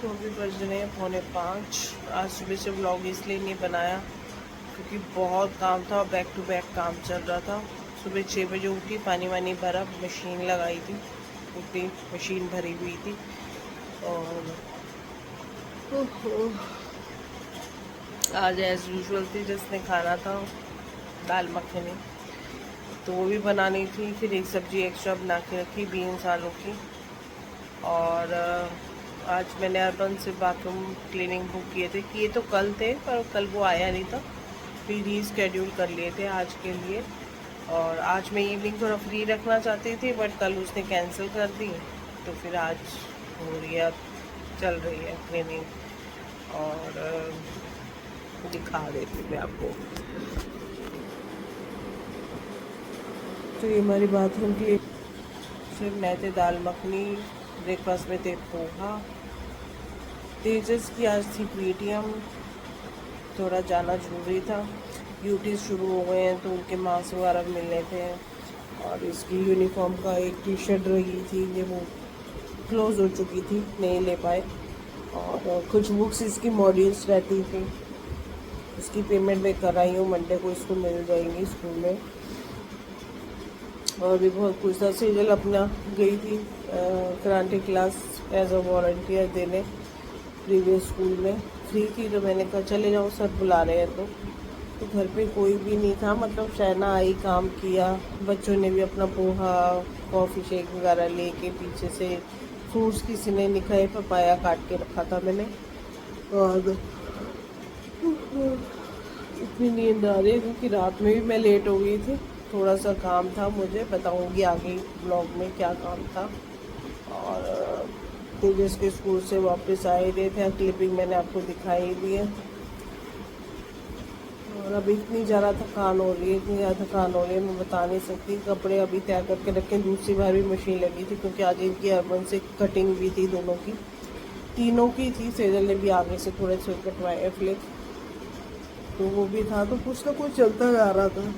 तो अभी बज रहे हैं 4:45। आज सुबह से व्लॉग इसलिए नहीं बनाया क्योंकि बहुत काम था, बैक टू बैक काम चल रहा था। सुबह 6 बजे उठी, पानी वानी भरा, मशीन लगाई थी, उठी मशीन भरी हुई थी। और आज एज़ यूजुअल थी, जिसने खाना था दाल मखनी, तो वो भी बनानी थी। फिर एक सब्ज़ी एक्स्ट्रा बना के रखी, बीन्स आलू की। और आज मैंने अर्बन से बाथरूम क्लीनिंग बुक किए तो कल थे, पर कल वो आया नहीं था, फिर रीस्केड्यूल कर लिए थे आज के लिए। और आज मैं इवनिंग थोड़ा फ्री रखना चाहती थी, बट कल उसने कैंसिल कर दी, तो फिर आज हो रही है, चल रही है क्लीनिंग। और दिखा देती मैं आपको। तो ये हमारी बाथरूम की फिर मैं थे दाल मखनी, ब्रेकफास्ट में थे पोहा। तेजस की आज थी पीटीएम, थोड़ा जाना जरूरी था, ड्यूटीज शुरू हो गए हैं तो उनके मार्क्स वगैरह मिलने थे। और इसकी यूनिफॉर्म का एक टी शर्ट रही थी, ये वो क्लोज हो चुकी थी, नहीं ले पाए। और कुछ बुक्स इसकी मॉड्यूल्स रहती थी, उसकी पेमेंट मैं कराई हूँ, मंडे को इसको मिल जाएंगी स्कूल में। और भी बहुत कुछ था। सीजल अपना गई थी karate class as a volunteer देने प्रीवियस स्कूल में, फ्री थी, तो मैंने कहा चले जाओ, सर बुला रहे हैं। तो घर पे कोई भी नहीं था, मतलब शहना आई, काम किया, बच्चों ने भी अपना पोहा कॉफ़ी शेक वगैरह लेके, पीछे से फ्रूट्स किसी ने नहीं खाए, पपाया काट के रखा था मैंने। और इतनी नींद आ रही है क्योंकि रात में भी मैं लेट हो गई थी, थोड़ा सा काम था, मुझे बताऊंगी आगे ब्लॉग में क्या काम था। और तेजस के स्कूल से वापस आए थे, क्लिपिंग मैंने आपको दिखाई दी है। और अभी इतनी ज़्यादा थकान हो रही है, इतनी ज़्यादा थकान हो रही है, मैं बता नहीं सकती। कपड़े अभी तैयार करके रखें, दूसरी बार भी मशीन लगी थी क्योंकि आज इनकी अर्बन से कटिंग भी थी, दोनों की, तीनों की थी। सेजल ने भी आगे से थोड़े से कटवाए फ्लिक, तो वो भी था, तो कुछ ना कुछ चलता जा रहा था।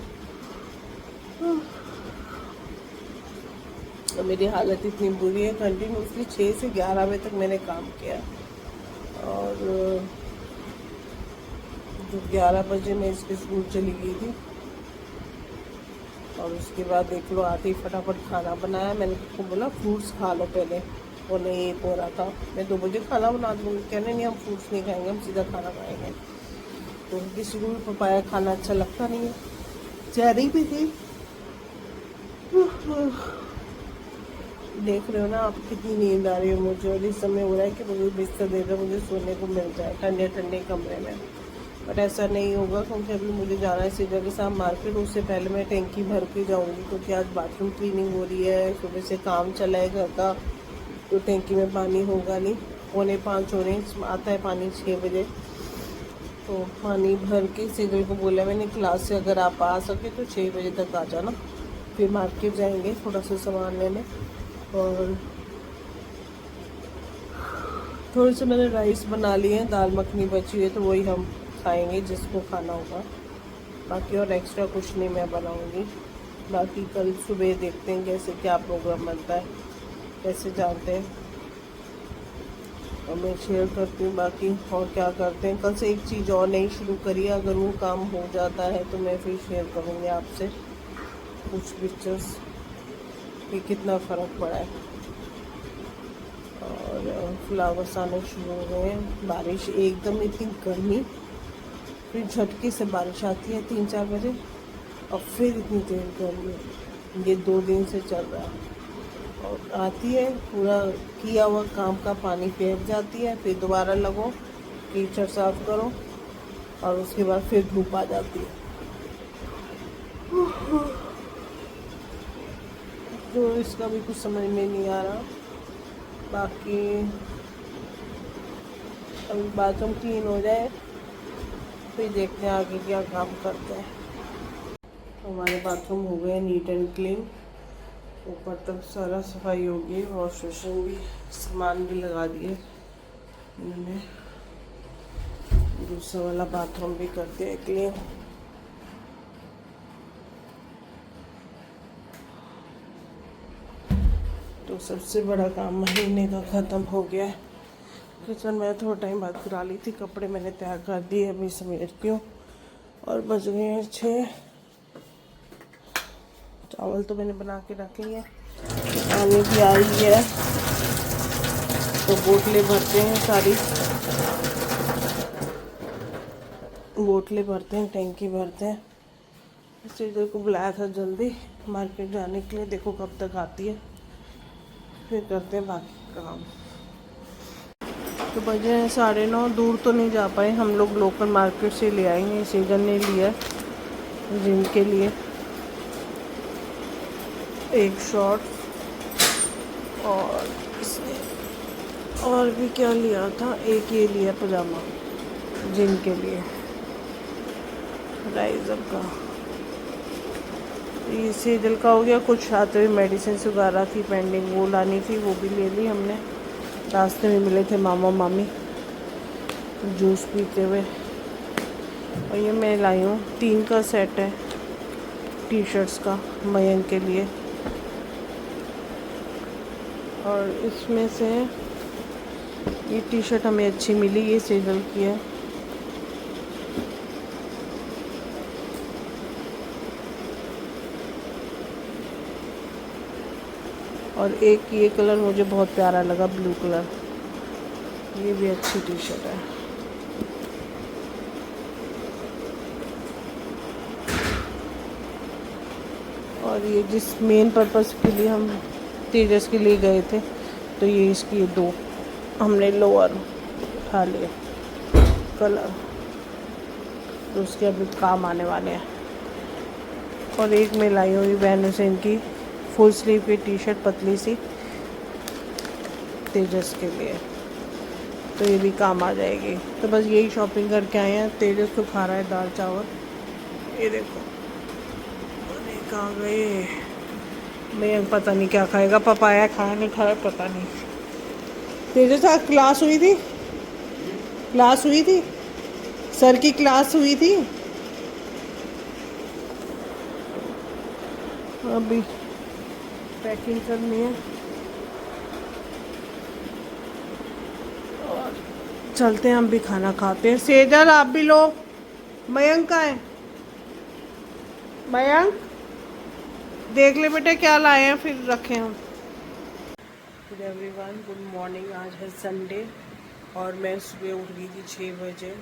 तो मेरी हालत इतनी बुरी है, कंटिन्यूसली 6 से 11 बजे तक मैंने काम किया। और जो 11 बजे मैं इसके स्कूल चली गई थी, और उसके बाद देख लो आते ही फटाफट खाना बनाया। मैंने उसको बोला फ्रूट्स खा लो पहले, वो नहीं हो रहा था, मैं 2 बजे खाना बना दूँगी, कहने नहीं हम फ्रूट्स नहीं खाएंगे, हम सीधा खाना खाएंगे। तो किसी को भी पपाया खाना अच्छा लगता नहीं है, चेरी भी थी। देख रहे हो ना आप कितनी नींद आ रही है मुझे, और इस समय हो रहा है कि मुझे बिस्तर दे दो, मुझे सोने को मिल जाए ठंडे ठंडे कमरे में। बट ऐसा नहीं होगा क्योंकि अभी मुझे जाना है सीधा के साथ मार्केट, उससे पहले मैं टैंकी भर के जाऊंगी क्योंकि आज बाथरूम क्लीनिंग हो रही है, सुबह से काम चला है घर का, तो टैंकी में पानी होगा नहीं। 4:45 हो रहे हैं, आता है पानी 6 बजे, तो पानी भर के सीधे को बोला मैंने क्लास से अगर आप आ सके तो 6 बजे तक आ जाना, फिर मार्केट जाएंगे थोड़ा सा सामान लेने। और थोड़े से मैंने राइस बना लिए हैं, दाल मखनी बची है तो वही हम खाएंगे जिसको खाना होगा, बाकी और एक्स्ट्रा कुछ नहीं मैं बनाऊंगी। बाकी कल सुबह देखते हैं कैसे क्या प्रोग्राम बनता है, कैसे जानते हैं, और मैं शेयर करती हूँ बाकी और क्या करते हैं। कल से एक चीज़ और नई शुरू करी, अगर वो काम हो जाता है तो मैं फिर शेयर करूँगी आपसे कुछ पिक्चर्स कि कितना फ़र्क पड़ा है। और फ्लावर्स आने शुरू हो गए हैं, बारिश एकदम इतनी गर्मी, फिर झटके से बारिश आती है 3-4 बजे, और फिर इतनी तेज गर्मी, ये 2 दिन से चल रहा है। और आती है, पूरा किया हुआ काम का पानी फेंक जाती है, फिर दोबारा लगो, कीचड़ साफ करो, और उसके बाद फिर धूप आ जाती है। तो इसका भी कुछ समझ में नहीं आ रहा। बाकी अभी बाथरूम क्लीन हो जाए फिर देखते हैं आगे क्या काम करते हैं। हमारे बाथरूम हो गए नीट एंड क्लीन, ऊपर तक सारा सफाई हो गई, वॉश बेसिन भी, सामान भी लगा दिए इन्होंने। दूसरा वाला बाथरूम भी करते हैं क्लीन। तो सबसे बड़ा काम महीने का ख़त्म हो गया है। किचन में थोड़ा टाइम बाद गिरा ली थी, कपड़े मैंने तैयार कर दिए, अभी समेटती हूँ। और बज गए हैं 6। चावल तो मैंने बना के रखे हैं, पानी भी आई है तो बोतलें भरते हैं, सारी बोतलें भरते हैं, टैंकी भरते हैं। सीजर को बुलाया था जल्दी मार्केट जाने के लिए, देखो कब तक आती है, फिर करते हैं बाकी काम। तो बजे हैं 9:30, दूर तो नहीं जा पाए हम लोग, लोकल मार्केट से ले आएंगे। सीजन ने लिया जिम के लिए एक शॉर्ट, और इसने और भी क्या लिया था, एक ये लिया पजामा जिम के लिए राइजर का। ये सीजल का हो गया। कुछ आते हुए मेडिसिन वगैरह की पेंडिंग वो लानी थी, वो भी ले ली हमने। रास्ते में मिले थे मामा मामी जूस पीते हुए। और ये मैं लाई हूँ 3 का सेट है टी शर्ट्स का मयंक के लिए, और इसमें से ये टी शर्ट हमें अच्छी मिली, ये सीजल की है। और एक ये कलर मुझे बहुत प्यारा लगा, ब्लू कलर, ये भी अच्छी टी शर्ट है। और ये जिस मेन पर्पस के लिए हम तेजस के लिए गए थे, तो ये इसकी 2 हमने लोअर उठा लिए कलर, तो उसके अभी काम आने वाले हैं। और एक मैं लाई हुई वैन हुसैन की फुल स्लीव की टी शर्ट पतली सी तेजस के लिए, तो ये भी काम आ जाएगी। तो बस यही शॉपिंग करके आए हैं। तेजस तो खा रहा है दाल चावल, ये देखो। कहाँ गए, मैं पता नहीं क्या खाएगा, पपाया खाया नहीं खाया पता नहीं। तेजस आज क्लास हुई थी, क्लास हुई थी, सर की क्लास हुई थी। अभी पैकिंग करनी है और चलते हैं, हम भी खाना खाते हैं। सेजल आप भी लो, मयंक का है, मयंक देख ले बेटे क्या लाए हैं, फिर रखें हम। Good everyone, good morning. आज है संडे और मैं सुबह उठ गई थी 6 बजे।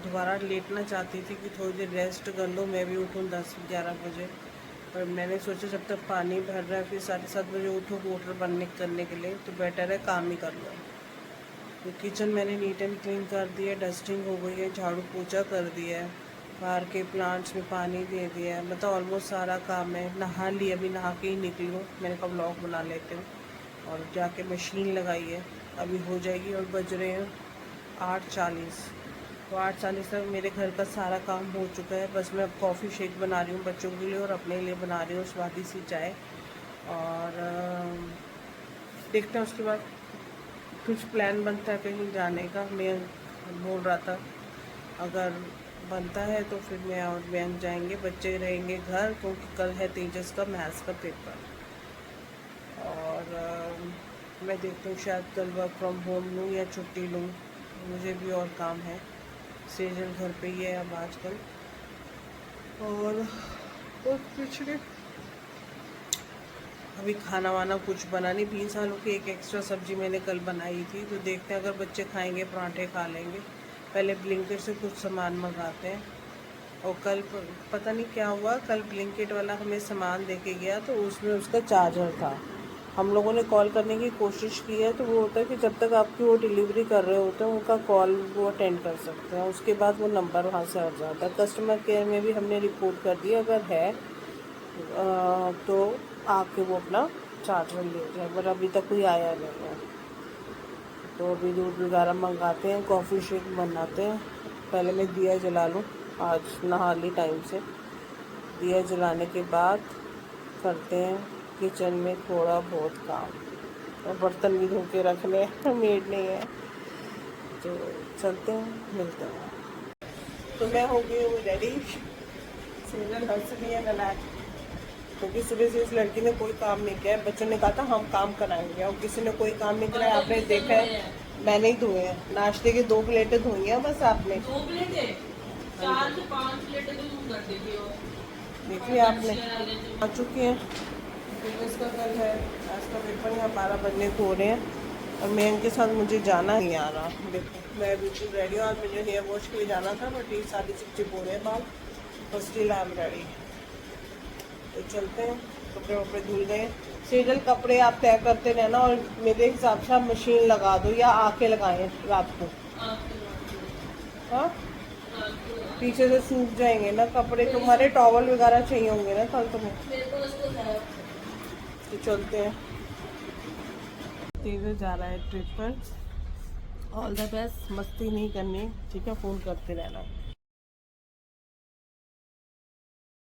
दोबारा लेटना चाहती थी कि थोड़ी देर रेस्ट कर लो, मैं भी उठूँ 10-11 बजे, पर मैंने सोचा जब तक पानी भर रहा है, फिर 7:30 बजे उठो मोटर बनने करने के लिए, तो बेटर है काम ही कर लो। तो किचन मैंने नीट एंड क्लीन कर दिया, डस्टिंग हो गई है, झाड़ू पोछा कर दिया है, बाहर के प्लांट्स में पानी दे दिया है, मतलब ऑलमोस्ट सारा काम है। नहा ली, अभी नहा के ही निकली हूँ, मैंने कहा व्लॉग बना लेते हूँ। और जाके मशीन लगाई है, अभी हो जाएगी। और बज रहे हैं 8:40, तो 8:40 तक मेरे घर का सारा काम हो चुका है। बस मैं अब कॉफ़ी शेक बना रही हूँ बच्चों के लिए और अपने लिए बना रही हूँ स्वादी सी चाय। और देखते हैं उसके बाद कुछ प्लान बनता है कहीं जाने का। मैं बोल रहा था अगर बनता है तो फिर मैं और बैंक जाएंगे, बच्चे रहेंगे घर, क्योंकि कल है तेजस का मैथ्स का पेपर। और मैं देखती हूँ शायद कल वर्क फ्रॉम होम लूँ या छुट्टी लूँ, मुझे भी और काम है। सेजल घर पे ही है अब आजकल। और कुछ नहीं, अभी खाना वाना कुछ बना नहीं। 20 आलू की एक एक्स्ट्रा सब्जी मैंने कल बनाई थी, तो देखते हैं अगर बच्चे खाएंगे पराठे खा लेंगे। पहले ब्लिंकिट से कुछ सामान मंगाते हैं। और कल पता नहीं क्या हुआ, कल ब्लिंकिट वाला हमें सामान दे के गया, तो उसमें उसका चार्जर था। हम लोगों ने कॉल करने की कोशिश की है, तो वो होता है कि जब तक आपकी वो डिलीवरी कर रहे होते हैं उनका कॉल वो अटेंड कर सकते हैं, उसके बाद वो नंबर वहाँ से हट जाता है। कस्टमर केयर में भी हमने रिपोर्ट कर दी, अगर है तो आके वो अपना चार्जर ले जाए, पर अभी तक कोई आया नहीं है। तो अभी दूध वगैरह मंगाते हैं, कॉफ़ी शेक बनाते हैं। पहले मैं दिया जला लूँ, आज नहा ली टाइम से। दिया जलाने के बाद करते हैं किचन में थोड़ा बहुत काम, और बर्तन भी धो के रखने हैं, मेड नहीं है। तो चलते हैं, मिलते हैं। तो मैं हो गई हूँ रेडी, सीजन हंस रही है नलायक, क्योंकि सुबह से इस लड़की ने कोई काम नहीं किया है। बच्चों ने कहा था हम काम कराएंगे और किसी ने कोई काम नहीं कराया। आपने देखा है मैंने ही धोए हैं, नाश्ते की 2 प्लेटें धोई हैं बस आपने। 2 प्लेटें, 4 से 5 प्लेटें तो तुम कर देती हो। देखिए आपने आ चुकी हैं। बिजनेस का कल है, आज का पेपर यहाँ 12 बजने को हो रहे हैं और मैं इनके साथ मुझे जाना नहीं आ रहा। देखो मैं बिल्कुल रेडी हूँ, आज मुझे हेयर वॉश के लिए जाना था बट ये सारे चिपचिप हो रहे हैं बाल, और स्टिल आई एम रेडी। तो चलते हैं, कपड़े वपड़े धुल गए। सीरियल कपड़े आप तय करते रहना और मेरे हिसाब से आप मशीन लगा दो या आके लगाएं रात को। हाँ पीछे से सूख जाएंगे ना कपड़े, तुम्हारे टॉवल वगैरह चाहिए होंगे ना कल तुम्हें। तो चलते हैं, तेज़ जा रहा है ट्रिप पर। ऑल द बेस्ट, मस्ती नहीं करनी ठीक है, फ़ोन करते रहना।